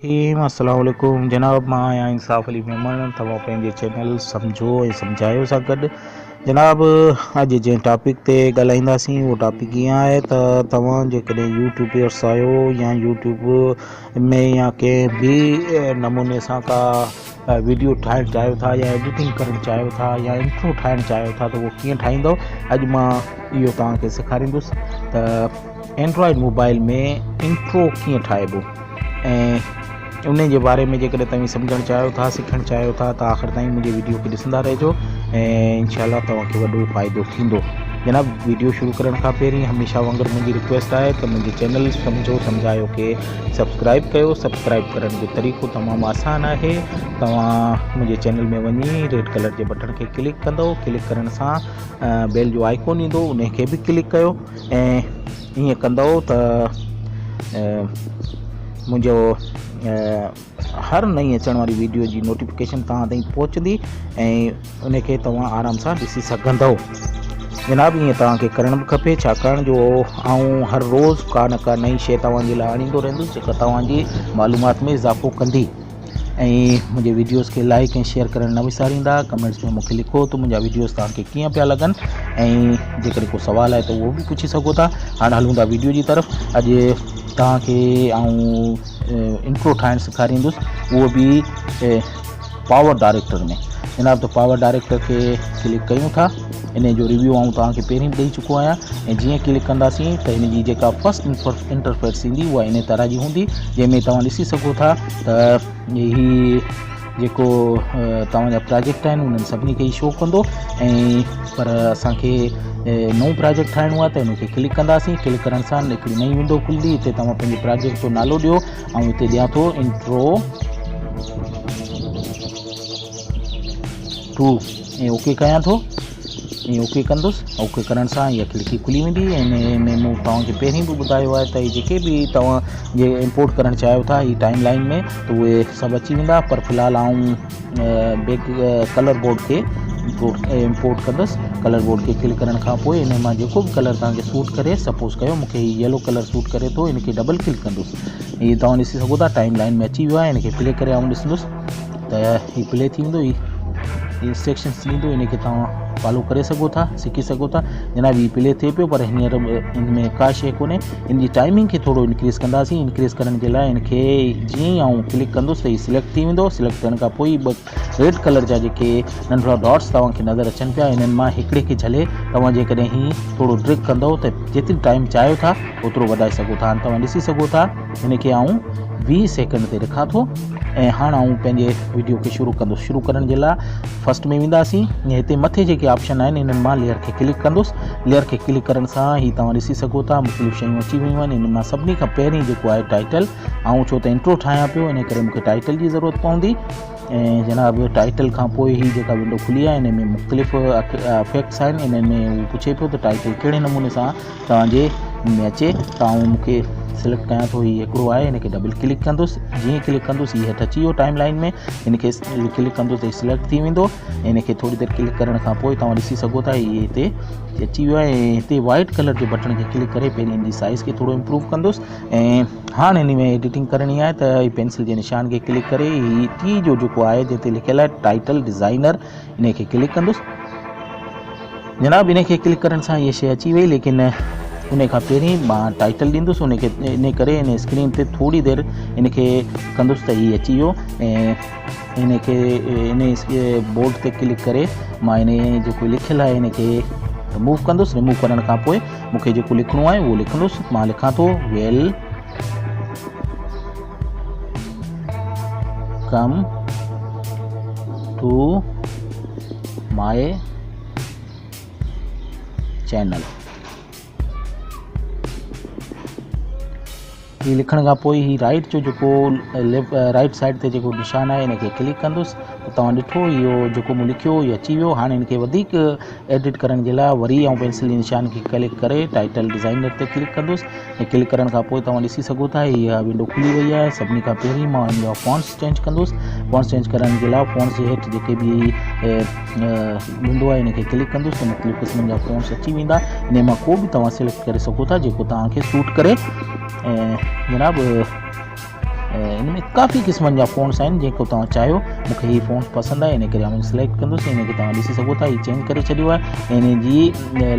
रहीम अस्सलाम वालेकुम जनाब। मां आहियां इंसाफ़ अली मेमन। तव्हां पंहिंजे चैनल सम्झो ऐं सम्झायो सां गॾु जनाब अॼु जंहिं टॉपिक ते ॻाल्हाईंदासीं उहो टॉपिक ईअं आहे त तव्हां जेकॾहिं यूट्यूबर्स आहियो या यूट्यूब में या कंहिं बि नमूने सां का वीडियो ठाहिणु चाहियो था या एडिटिंग करणु चाहियो था या इंट्रो ठाहिणु चाहियो था त उहो कीअं ठाहींदो। अॼु मां इहो तव्हांखे सेखारींदुसि त एंड्रॉयड मोबाइल में इंट्रो कीअं ठाहिबो ऐं उन जे बारे में जेकॾहिं तव्हां सम्झणु चाहियो था सिखणु चाहियो था त आख़िर ताईं मुंहिंजे वीडियो खे ॾिसंदा रहिजो ऐं इंशाअल्लाह तव्हांखे वॾो फ़ाइदो थींदो। जनाब वीडियो शुरू करण खां पहिरीं हमेशह वांगुरु मुंहिंजी रिक्वेस्ट आहे त मुंहिंजे चैनल सम्झो सम्झायो खे सब्सक्राइब कयो। सब्सक्राइब करण जो तरीक़ो तमामु आसानु आहे। तव्हां मुंहिंजे चैनल में वञी रेड कलर जे बटन खे क्लिक कंदो। क्लिक करण सां बेल जो आइकॉन ईंदो, उन खे बि क्लिक कयो ऐं ईअं कंदो त मुंहिंजो हर नई अचण वारी वीडियो जी नोटिफिकेशन तव्हां ताईं पहुचंदी ऐं उन खे तव्हां आराम सां ॾिसी सघंदव। जनाब ईअं तव्हांखे करणु बि खपे, छाकाणि जो आऊं हर रोज़ का न का नई शइ तव्हांजे लाइ आणींदो रहंदुसि जेका तव्हांजी मालूमात में इज़ाफ़ो कंदी। ऐं मुंहिंजे वीडियोज़ खे लाइक ऐं शेयर करणु न विसारींदा। कमेंट्स में मूंखे लिखो त मुंहिंजा वीडियोज़ तव्हांखे कीअं पिया लॻनि ऐं जेकॾहिं को सुवाल आहे त उहो बि पुछी सघो था। हाणे हलूं था वीडियो जी तरफ़। अॼु तव्हांखे इंट्रो ठाहिणु सेखारींदुसि, उहो बि पावर डायरेक्टर में। जनाब त पावर डायरेक्टर खे क्लिक कयूं था। इन जो रिव्यू आऊं तव्हांखे पहिरीं ॾेई चुको आहियां ऐं जीअं क्लिक कंदासीं त हिन जी जेका फस्ट इंटरफेस ईंदी उहा इन तरह जी हूंदी, जंहिंमें तव्हां ॾिसी सघो था त ही जेको तव्हांजा प्रोजेक्ट आहिनि उन्हनि सभिनी खे ई शो कंदो। ऐं पर असांखे नओं प्रोजेक्ट ठाहिणो आहे त हिन खे क्लिक कंदासीं। क्लिक करण सां हिकिड़ी नई विंडो खुलंदी। हिते तव्हां पंहिंजे प्रोजेक्ट जो नालो ॾियो ऐं हिते ॾियां थो इंट्रो 2 ऐं ओके कयां थो ऐं ओके कंदुसि। ओके करण सां इहा खिड़की खुली वेंदी ऐं इन में मूं तव्हांखे पहिरीं बि ॿुधायो आहे त जेके बि तव्हां जे इंपोर्ट करणु चाहियो था ही टाइम लाइन में त उहे सभु अची वेंदा। पर फ़िलहालु आऊं बैक कलर बोर्ड खे इंपोर्ट कंदुसि। कलर बोर्ड खे क्लिक करण खां पोइ इन मां जेको बि कलर तव्हांखे सूट करे, सपोज़ कयो मूंखे हीउ येलो कलर सूट करे थो, इन खे डबल क्लिक कंदुसि। हीअ तव्हां ॾिसी सघो था टाइम लाइन में अची वियो आहे। इन खे प्ले करे आऊं ॾिसंदुसि त हीउ प्ले थी वेंदो। हीउ इंस्ट्रक्शन्स ॾींदो, इन खे तव्हां फॉलो करे सघो था, सिखी सघो था। जनाब हीउ प्ले थिए पियो पर हींअर इन में का शइ कोन्हे। इन जी टाइमिंग खे थोरो इंक्रीज़ कंदासीं। इंक्रीज़ करण जे लाइ इन खे जीअं ई आऊं क्लिक कंदुसि त हीउ सिलेक्ट थी वेंदो। सिलेक्ट करण खां पोइ ॿ रेड कलर जा जेके नंढड़ा डॉट्स तव्हांखे नज़र अचनि पिया, इन्हनि मां हिकिड़े खे झले तव्हां जेकॾहिं हीउ थोरो ड्रैग कंदव त जेतिरी टाइम चाहियो था ओतिरो वधाए सघो था। हाणे तव्हां ॾिसी सघो था हिन खे आऊं 20 सेकंड ते रखां थो ऐं हाणे आऊं पंहिंजे वीडियो खे शुरू कंदुसि। शुरू करण जे लाइ फस्ट में वेंदासीं। हिते मथे जेके ऑप्शन आहिनि इन्हनि मां लेयर खे क्लिक कंदुसि। लेयर खे क्लिक करण सां ही तव्हां ॾिसी सघो था मुख़्तलिफ़ शयूं अची वियूं आहिनि। इन मां सभिनी खां पहिरीं जेको आहे टाइटल। ऐं छो त इंट्रो ठाहियां पियो इन करे मूंखे टाइटल जी ज़रूरत पवंदी। ऐं जनाब टाइटल खां पोइ ही जेका विंडो खुली आहे इन में मुख़्तलिफ़ इफेक्ट्स आहिनि। इन्हनि में उहो पुछे पियो त टाइटल कहिड़े नमूने सां तव्हांजे में अचे त आऊं मूंखे सिलेक्ट कयां थो। हीउ हिकिड़ो आहे, इन खे डबल क्लिक कंदुसि। जीअं क्लिक कंदुसि हीअ हेठि अची वियो टाइम लाइन में। इन खे क्लिक कंदुसि त सिलेक्ट थी वेंदो। इन खे थोरी देरि क्लिक करण खां पोइ तव्हां ॾिसी सघो था हीअ हिते अची वियो आहे। ऐं हिते वाइट कलर जे बटन खे क्लिक करे पहिरीं इन जी साइज़ खे थोरो इम्प्रूव कंदुसि। ऐं हाणे हिन में एडिटिंग करणी आहे त हीअ पेंसिल जे निशान खे क्लिक करे हीअ टी जो जेको आहे जिते लिखियलु आहे टाइटल डिज़ाइनर, इन खे क्लिक कंदुसि। जनाब इन खे क्लिक करण सां इहा शइ अची वई, लेकिन उन खां पहिरीं मां टाइटल ॾींदुसि। उन खे इन करे इन स्क्रीन ते थोरी देरि इन खे कंदुसि त हीअ अची वियो। ऐं इन खे इन बोर्ड ते क्लिक करे मां इन जेको लिखियलु आहे इन खे रिमूव कंदुसि। रिमूव करण खां पोइ मूंखे जेको लिखिणो आहे उहो लिखंदुसि। मां लिखां थो वेलकम टू माय चैनल। हीअ लिखण खां पोइ ही राइट जो जेको राइट साइड ते जेको निशान आहे इन खे क्लिक कंदुसि त तव्हां ॾिठो इहो जेको मूं लिखियो इहो अची वियो। हाणे इन खे वधीक एडिट करण जे लाइ वरी ऐं पेंसिल जे निशान खे क्लिक करे टाइटल डिज़ाइनर ते क्लिक कंदुसि। ऐं क्लिक करण खां पोइ तव्हां ॾिसी सघो था हीअ विंडो खुली वई आहे। सभिनी खां पहिरीं मां इन जा फॉन्ट्स चेंज कंदुसि। फॉन्ट्स चेंज करण जे लाइ फॉन्ट्स जे हेठि जेके बि विंडो आहे इन खे क्लिक कंदुसि त मुख़्तलिफ़ क़िस्मनि जा फॉन्ट्स अची वेंदा। इन मां को बि तव्हां सिलेक्ट करे सघो था जेको तव्हांखे सूट करे। जनाब इन में काफ़ी क़िस्मनि जा फ़ॉन्ट्स आहिनि जेको तव्हां चाहियो। मूंखे हीअ फ़ॉन्ट्स पसंदि आहे, इन करे आउं सिलेक्ट कंदुसि। इन खे तव्हां ॾिसी सघो था, हीअ चेंज करे छॾियो आहे। इन जी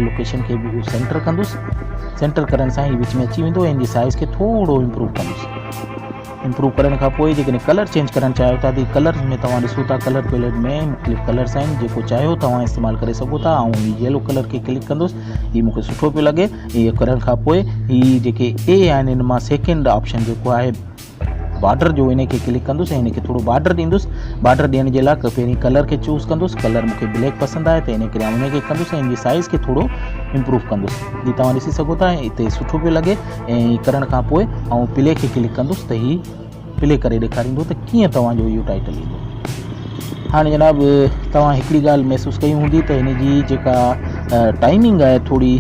लोकेशन खे बि सेंटर कंदुसि। सेंटर करण सां हीअ विच में अची वेंदो। इन जी साइज़ खे थोरो इम्प्रूव कंदुसि। इम्प्रूव करण खां पोइ जेकॾहिं कलर चेंज करणु चाहियो था त कलर में तव्हां ॾिसो था, कलर पैलेट में मुख़्तलिफ़ कलर्स आहिनि, जेको चाहियो तव्हां इस्तेमालु करे सघो था। ऐं हीअ येलो कलर खे क्लिक कंदुसि। हीअ मूंखे सुठो पियो लॻे। हीअ करण खां पोइ हीअ जेके ए आहिनि, इन मां सेकेंड ऑप्शन जेको आहे बॉर्डर जो, इन खे क्लिक कंदुसि ऐं इन खे थोरो बॉर्डर ॾींदुसि। बॉर्डर ॾियण जे लाइ पहिरीं कलर खे चूज़ कंदुसि। कलर मूंखे ब्लैक पसंदि आहे, त इन करे आउं इन खे कंदुसि ऐं इन जी साइज़ खे थोरो इम्प्रूव कंदुसि। हीअ तव्हां ॾिसी सघो था, हिते सुठो पियो लॻे। ऐं हीअ करण खां पोइ आउं प्ले खे क्लिक कंदुसि त हीअ प्ले करे ॾेखारींदो त कीअं तव्हांजो इहो टाइटल ईंदो। हाणे जनाब, तव्हां हिकिड़ी ॻाल्हि महसूसु कई हूंदी त हिन जी जेका टाइमिंग आहे थोरी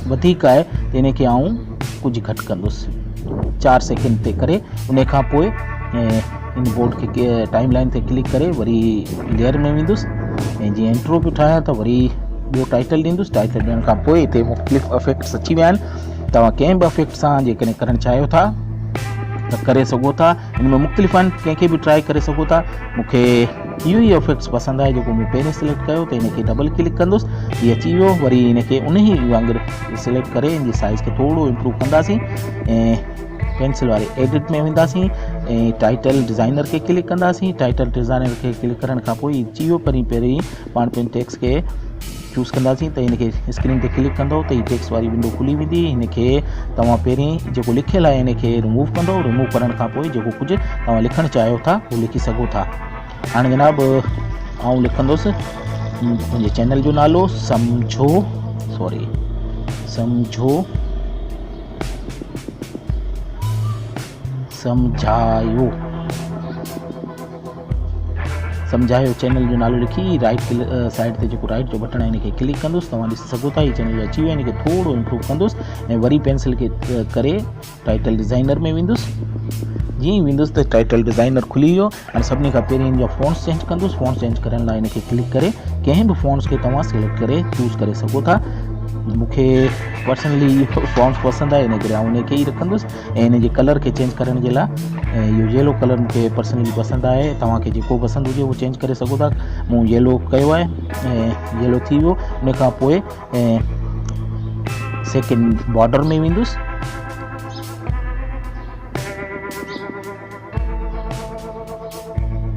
वधीक आहे, त इन खे आउं कुझु घटि कंदुसि 4 सेकेंड ते करे। उन खां पोइ इन बोर्ड खे टाइम लाइन ते क्लिक करे वरी लेयर में वेंदुसि ऐं जीअं इंट्रो पियो ठाहियां त वरी ॿियो टाइटल ॾींदुसि। टाइटल ॾियण खां पोइ हिते मुख़्तलिफ़ इफेक्ट्स अची विया आहिनि। तव्हां कंहिं बि इफेक्ट सां जेकॾहिं करणु चाहियो था त करे सघो था। इन में मुख़्तलिफ़ आहिनि, कंहिंखे बि ट्राई करे सघो था। मूंखे इहो ई इफेक्ट्स पसंदि आहे जेको मूं पहिरीं सिलेक्ट कयो, त इन खे डबल क्लिक कंदुसि। हीअ अची वियो। वरी इन खे उन ई वांगुरु सिलेक्ट करे इन जी साइज़ खे थोरो इम्प्रूव कंदासीं ऐं पेंसिल वारे एडिट में वेंदासीं ऐं टाइटल डिज़ाइनर खे क्लिक कंदासीं। टाइटल डिज़ाइनर खे क्लिक करण खां पोइ अची वियो। पहिरीं पाण पंहिंजे टेक्स्ट खे चूज़ कंदासीं त इन खे स्क्रीन ते क्लिक कंदो त हीअ टेक्स्ट वारी विंडो खुली वेंदी। हिन खे तव्हां पहिरीं जेको लिखियलु आहे इन खे रिमूव कंदो। रिमूव करण खां पोइ जेको कुझु तव्हां लिखणु चाहियो था उहो लिखी सघो था। हाणे जनाब, आउं लिखंदुसि मुंहिंजे चैनल जो नालो सम्झायो चैनल जो नालो लिखी राइट साइड ते जेको राइट जो बटन आहे इन खे क्लिक कंदुसि। तव्हां ॾिसी सघो था, हीअ चैनल अची वियो आहे। इन खे थोरो इम्प्रूव कंदुसि ऐं वरी पेंसिल खे करे टाइटल डिज़ाइनर में वेंदुसि। जीअं वेंदुसि त टाइटल डिज़ाइनर खुली वियो। हाणे सभिनी खां पहिरीं इन जा फ़ॉन्ट्स चेंज कंदुसि। फ़ॉन्ट्स चेंज करण लाइ इन खे क्लिक करे कंहिं बि फ़ॉन्ट्स खे तव्हां सिलेक्ट करे चूज़ करे सघो था। मूंखे पर्सनली फ़ॉन्ट्स पसंदि आहे, इन करे आउं इन खे ई रखंदुसि। ऐं इन जे कलर खे चेंज करण जे लाइ इहो येलो कलर मूंखे पर्सनली पसंदि आहे। तव्हांखे जेको पसंदि हुजे उहो चेंज करे सघो था। मूं येलो कयो आहे ऐं येलो थी वियो। उन खां पोइ सेकेंड बॉर्डर में वेंदुसि।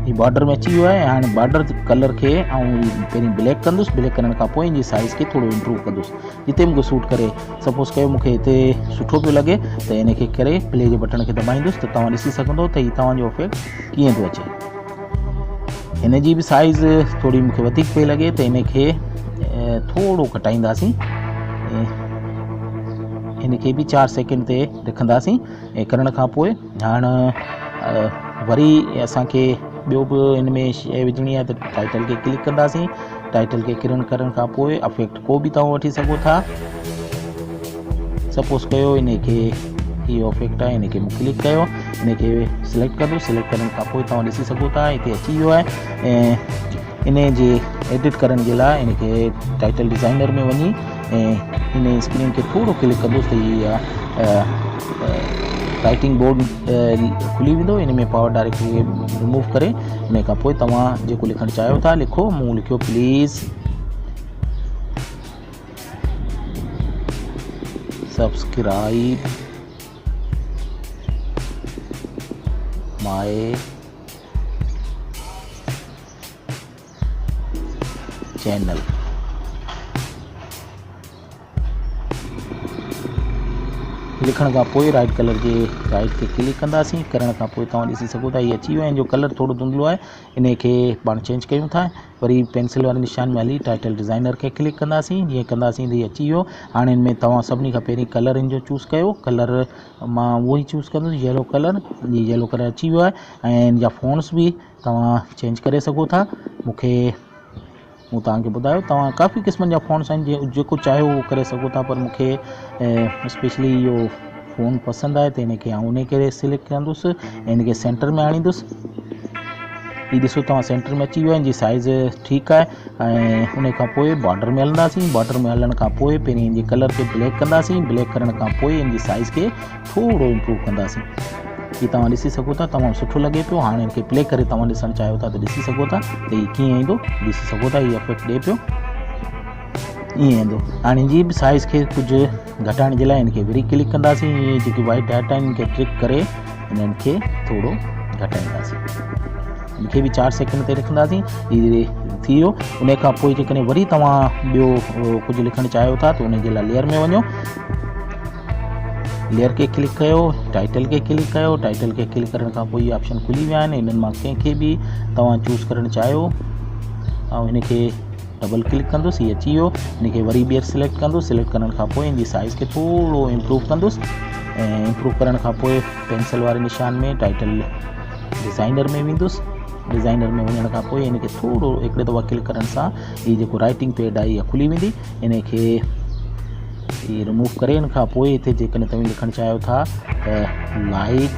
हीअ बॉर्डर में अची वियो आहे। हाणे बॉर्डर कलर खे आउं पहिरीं ब्लैक कंदुसि। ब्लैक करण खां पोइ इन जी साइज़ खे थोरो इम्प्रूव कंदुसि जिते मूंखे सूट करे। सपोज़ कयो मूंखे हिते सुठो पियो लॻे त इन खे करे प्ले जे बटन खे दॿाईंदुसि त तव्हां ॾिसी सघंदो त हीअ तव्हांजो इफेक्ट कीअं थो अचे। हिन जी बि साइज़ थोरी मूंखे वधीक पई लॻे त इन खे थोरो घटाईंदासीं। इन खे बि 4 सेकेंड ते रखंदासीं। ऐं करण खां पोइ हाणे वरी असांखे ॿियो बि इन में शइ विझणी आहे त टाइटल खे क्लिक कंदासीं। टाइटल खे करण खां पोइ इफेक्ट को बि तव्हां वठी सघो था। सपोज़ कयो इन खे इहो इफेक्ट आहे, इन खे मूं क्लिक कयो, इन खे सिलेक्ट कंदुसि। सिलेक्ट करण खां पोइ तव्हां ॾिसी सघो था हिते अची वियो आहे। ऐं इन जे एडिट करण जे लाइ इन खे टाइटल डिज़ाइनर में वञी ऐं इन स्क्रीन खे थोरो क्लिक कंदुसि त हीअ राइटिंग बोर्ड खुली वेंदो। इन में पावर डायरेक्ट खे रिमूव करे इन खां पोइ तव्हां जेको लिखणु चाहियो था लिखो। मूं लिखियो प्लीज़ सब्सक्राइब माय चैनल। लिखण खां पोइ राइट कलर जे राइट खे क्लिक कंदासीं। करण खां पोइ तव्हां ॾिसी सघो था हीअ अची वियो आहे। इन जो कलर थोरो धुंधलो आहे, इन खे पाण चेंज कयूं था। वरी पेंसिल वारे निशान में हली टाइटल डिज़ाइनर खे क्लिक कंदासीं। जीअं कंदासीं त हीअ अची वियो। हाणे हिन में तव्हां सभिनी खां पहिरीं कलर इन जो चूज़ कयो। कलर मां उहो ई चूज़ कंदुसि, येलो कलर। हीअ येलो कलर अची वियो आहे। ऐं इन जा फ़ॉन्ट्स बि तव्हां चेंज करे सघो था। मूं तव्हांखे ॿुधायो तव्हां काफ़ी क़िस्मनि जा फ़ॉन्ट्स आहिनि, जेको चाहियो उहो करे सघो था। पर मूंखे स्पेशली इहो फ़ोन पसंदि आहे त इन खे आउं उन खे सिलेक्ट कंदुसि ऐं इन खे सेंटर में आणींदुसि। हीअ ॾिसो तव्हां सेंटर में अची वियो आहे। इन जी साइज़ ठीकु आहे। ऐं उन खां पोइ बॉर्डर में हलंदासीं। बॉर्डर में हलण खां पोइ पहिरीं इन जे कलर खे ब्लैक कंदासीं। ब्लैक करण खां पोइ इन जी साइज़ खे थोरो इम्प्रूव कंदासीं। ही तव्हां ॾिसी सघो था, तमामु सुठो लॻे पियो। हाणे हिनखे प्ले करे तव्हां ॾिसणु चाहियो था त ॾिसी सघो था त हीउ कीअं ईंदो, ॾिसी सघो था हीउ इफेक्ट ॾिए पियो, ईअं ईंदो। हाणे हिनजी बि साइज़ खे कुझु घटाइण जे लाइ हिनखे वरी क्लिक कंदासीं, इहे जेकी वाइट डाट आहिनि हिनखे ट्रिक करे हिननि खे थोरो घटाईंदासीं, हिनखे बि 4 सेकंड ते रखंदासीं, हीउ थी वियो। उन खां पोइ जेकॾहिं वरी तव्हां ॿियो कुझु लिखणु चाहियो था त उनजे लाइ लेयर में वञो, लेयर खे क्लिक कयो, टाइटल खे क्लिक कयो, टाइटल खे क्लिक करण खां पोइ इहे ऑप्शन खुली विया आहिनि। इन्हनि मां कंहिंखे बि तव्हां चूज़ करणु चाहियो ऐं हिनखे डबल क्लिक कंदुसि, हीअ अची वियो। हिनखे वरी ॿीहर सिलेक्ट कंदुसि, सिलेक्ट करण खां पोइ हिनजी साइज़ खे थोरो इम्प्रूव कंदुसि ऐं इम्प्रूव करण खां पोइ पेंसिल वारे निशान में टाइटल डिज़ाइनर में वेंदुसि। डिज़ाइनर में वञण खां पोइ हिनखे थोरो हिकिड़े दफ़ा क्लिक करण सां हीअ जेको राइटिंग पैड आहे इहा खुली वेंदी। हिनखे ये रिमूव करे इन खां पोइ हिते जेकॾहिं तव्हां लिखणु चाहियो था त लाइक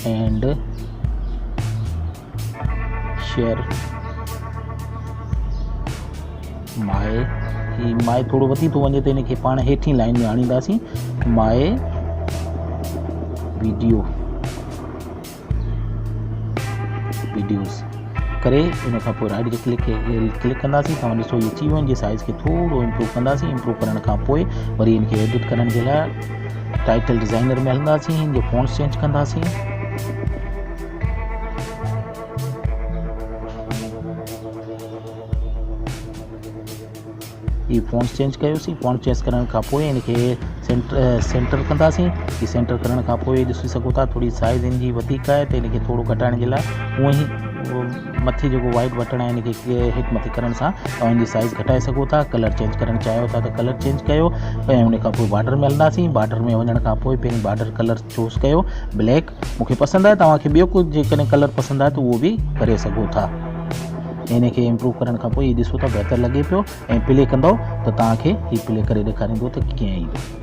एंड शेयर माए थोरो वधी थो वञे त हिनखे पाण हेठीं लाइन में आणींदासीं, माए वीडियोज़ करे इन खां पोइ राइट जे क्लिक कंदासीं। तव्हां ॾिसो इहे अची वियो, हिनजी साइज़ खे थोरो इम्प्रूव कंदासीं। इम्प्रूव करण खां पोइ वरी हिनखे एडिट करण जे लाइ टाइटल डिज़ाइनर में हलंदासीं, हिनजो फ़ॉन्ट्स चेंज कंदासीं। ये फ़ॉन्ट्स चेंज कयोसीं, फ़ॉन्ट चेंज करण खां पोइ हिनखे सेंटर कंदासीं। ही सेंटर करण खां पोइ ॾिसी सघो था थोरी साइज़ हिनजी वधीक आहे त हिनखे थोरो घटाइण जे लाइ हूअं ई मथे जेको वाइट बटन आहे हिनखे हेठि मथे करण सां तव्हां हिनजी साइज़ घटाए सघो था। कलर चेंज करणु चाहियो था त कलर चेंज कयो ऐं हुन खां पोइ बॉर्डर में हलंदासीं। बॉर्डर में वञण खां पोइ पहिरीं बॉर्डर कलर चूज़ कयो, ब्लैक मूंखे पसंदि आहे, तव्हांखे ॿियो कुझु जेकॾहिं कलर पसंदि आहे त उहो बि करे सघो था। हिनखे इम्प्रूव करण खां पोइ हीउ ॾिसो था बहितर लॻे पियो ऐं प्ले कंदव त तव्हांखे हीउ प्ले करे ॾेखारींदो त कीअं ईंदो।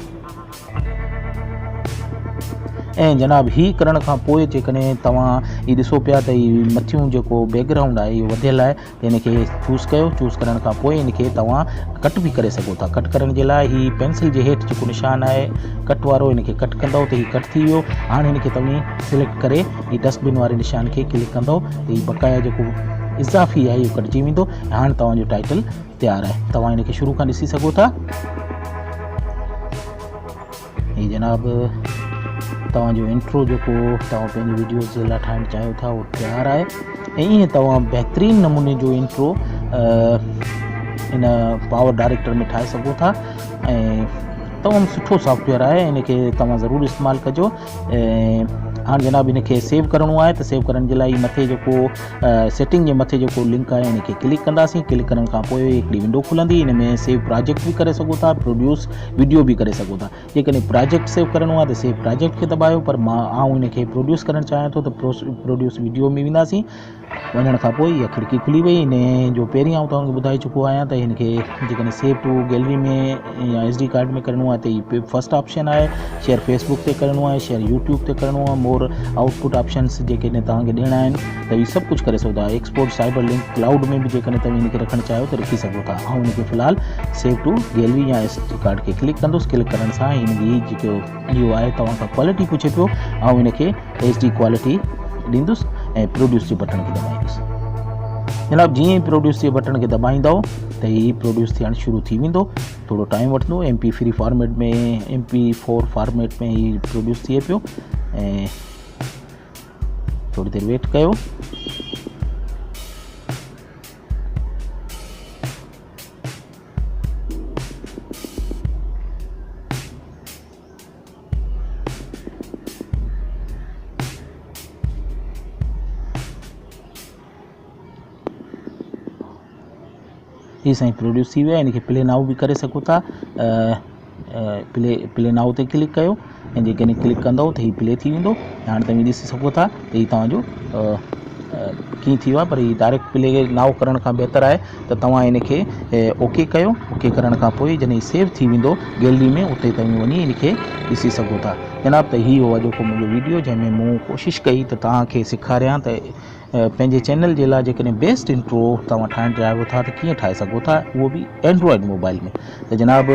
ऐं जनाब ही करण खां पोइ जेकॾहिं तव्हां हीउ ॾिसो पिया त हीउ मथियूं जेको बैकग्राउंड आहे इहो वधियल आहे त हिनखे चूज़ कयो। चूज़ करण खां पोइ हिनखे तव्हां कट बि करे सघो था। कट करण जे लाइ ही पेंसिल जे हेठि जेको निशान आहे कट वारो हिनखे कट कंदव त हीउ कट थी वियो। हाणे हिनखे तव्हां सिलेक्ट करे ही डस्टबिन वारे निशान खे क्लिक कंदव त हीउ बक़ाया जेको इज़ाफ़ी आहे इहो कटिजी वेंदो। हाणे तव्हांजो टाइटल तयारु आहे। तव्हां हिनखे शुरू खां ॾिसी सघो था। ही जनाब तव्हांजो इंट्रो जेको तव्हां पंहिंजे वीडियोज़ जे लाइ ठाहिणु चाहियो था उहो तयारु आहे ऐं ईअं तव्हां बहितरीनु नमूने जो इंट्रो इन पावर डायरेक्टर में ठाहे सघो था ऐं तमामु सुठो सॉफ्टवेयर आहे। हिनखे तव्हां ज़रूरु इस्तेमालु कजो। हाणे जनाब हिनखे सेव करिणो आहे त सेव करण जे लाइ मथे जेको सेटिंग जे मथे जेको लिंक आहे हिनखे क्लिक कंदासीं। क्लिक करण खां पोइ हिकिड़ी विंडो खुलंदी। हिन में सेव प्रोजेक्ट बि करे सघो था, प्रोड्यूस वीडियो बि करे सघो था। जेकॾहिं प्रोजेक्ट सेव करिणो आहे त सेव प्रोजेक्ट खे दॿायो, पर आउं हिनखे प्रोड्यूस करणु चाहियां थो त प्रोड्यूस वीडियो में वेंदासीं। वञण खां पोइ इहा खिड़की खुली वई। हिन जो पहिरीं आउं तव्हांखे ॿुधाए चुको आहियां त हिनखे जेकॾहिं सेव टू गैलरी में या SD कार्ड में करिणो आहे त हीउ फर्स्ट ऑप्शन आहे। शेयर फेसबुक ते करिणो आहे, शेयर यूट्यूब ते करिणो आहे, मोर आउटपुट ऑप्शंस जेकॾहिं तव्हांखे ॾियणा आहिनि त इहे सभु कुझु करे सघो था। एक्सपोर्ट साइबर लिंक क्लाउड में बि जेकॾहिं तव्हां हिनखे रखणु चाहियो त रखी सघो था। ऐं हिनखे फ़िलहालु सेव टू गैलरी या SD कार्ड खे क्लिक कंदुसि। क्लिक करण सां हिनजी जेको इहो आहे तव्हां खां क्वालिटी पुछे पियो ऐं हिनखे HD क्वालिटी ॾींदुसि ऐं प्रोड्यूस जे बटन खे दॿाईंदुसि। जनाब जीअं ई प्रोड्यूस जे बटन खे दॿाईंदव त हीउ प्रोड्यूस थियणु शुरू थी वेंदो। थोरो टाइम वठंदो। MP3 फॉर्मेट में MP4 फॉर्मेट में हीउ प्रोड्यूस थिए पियो ऐं थोड़ी देर वेट कयो। ही साईं प्रोड्यूस थी वियो आहे। हिनखे प्ले नाउ बि करे सघो था। प्ले नाउ ते क्लिक कयो ऐं जेकॾहिं क्लिक कंदव त हीउ प्ले थी वेंदो। हाणे तव्हां ॾिसी सघो था त हीउ तव्हांजो कीअं थी वियो आहे, पर हीउ डायरेक्ट प्ले नाउ करण खां बहितर आहे त तव्हां हिनखे ओके कयो। ओके करण खां पोइ जॾहिं सेव थी वेंदो गैलरी में उते तव्हां वञी हिनखे ॾिसी सघो था। जनाब त हीउ हो जेको मुंहिंजो वीडियो जंहिंमें मूं कोशिशि कई त तव्हांखे सेखारियां त पंहिंजे चैनल जे लाइ जेकॾहिं बेस्ट इंट्रो तव्हां ठाहिणु चाहियो था त कीअं ठाहे सघो था, उहो बि एंड्रॉयड मोबाइल में। त जनाब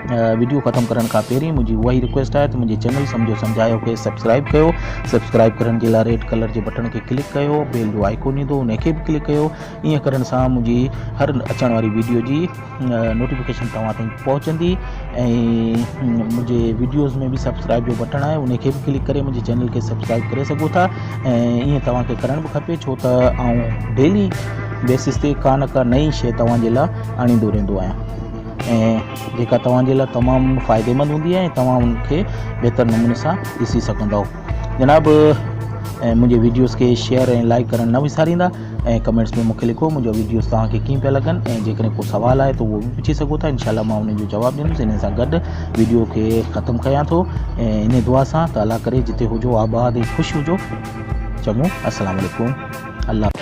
वीडियो ख़त्म करण खां पहिरीं मुंहिंजी उहा ई रिक्वेस्ट आहे त मुंहिंजे चैनल सम्झो सम्झायो खे सब्सक्राइब कयो। सब्सक्राइब करण जे लाइ रेड कलर जे बटन खे क्लिक कयो, बेल जो आइकॉन ईंदो उन खे बि क्लिक कयो। ईअं करण सां मुंहिंजी हर अचण वारी वीडियो जी नोटिफिकेशन तव्हां ताईं पहुचंदी। ऐं मुंहिंजे वीडियोज़ में बि सब्सक्राइब जो बटन आहे उन खे बि क्लिक करे मुंहिंजे चैनल खे सब्सक्राइब करे सघो था। ऐं ईअं तव्हांखे करणु बि खपे, छो त आउं डेली बेसिस ते का न का नई शइ तव्हांजे लाइ आणींदो रहंदो आहियां ऐं जेका तव्हांजे लाइ तमामु फ़ाइदेमंद हूंदी आहे ऐं तव्हां उनखे बहितर नमूने सां ॾिसी सघंदव। जनाब, मुंहिंजे वीडियोज़ खे शेयर ऐं लाइक करणु न विसारींदा ऐं कमेंट्स में मूंखे लिखो मुंहिंजा वीडियोज़ तव्हांखे कीअं पिया लॻनि ऐं जेकॾहिं को सुवालु आहे त उहो बि पुछी सघो था। इंशाल्लाह मां उन जो जवाबु ॾींदुसि। इन सां गॾु वीडियो खे ख़तमु कयां थो ऐं इन दुआ सां त अल्लाह करे जिते हुजो आबाद ऐं ख़ुशि हुजो। चङो, अस्सलाम वालेकुम, अल्लाह।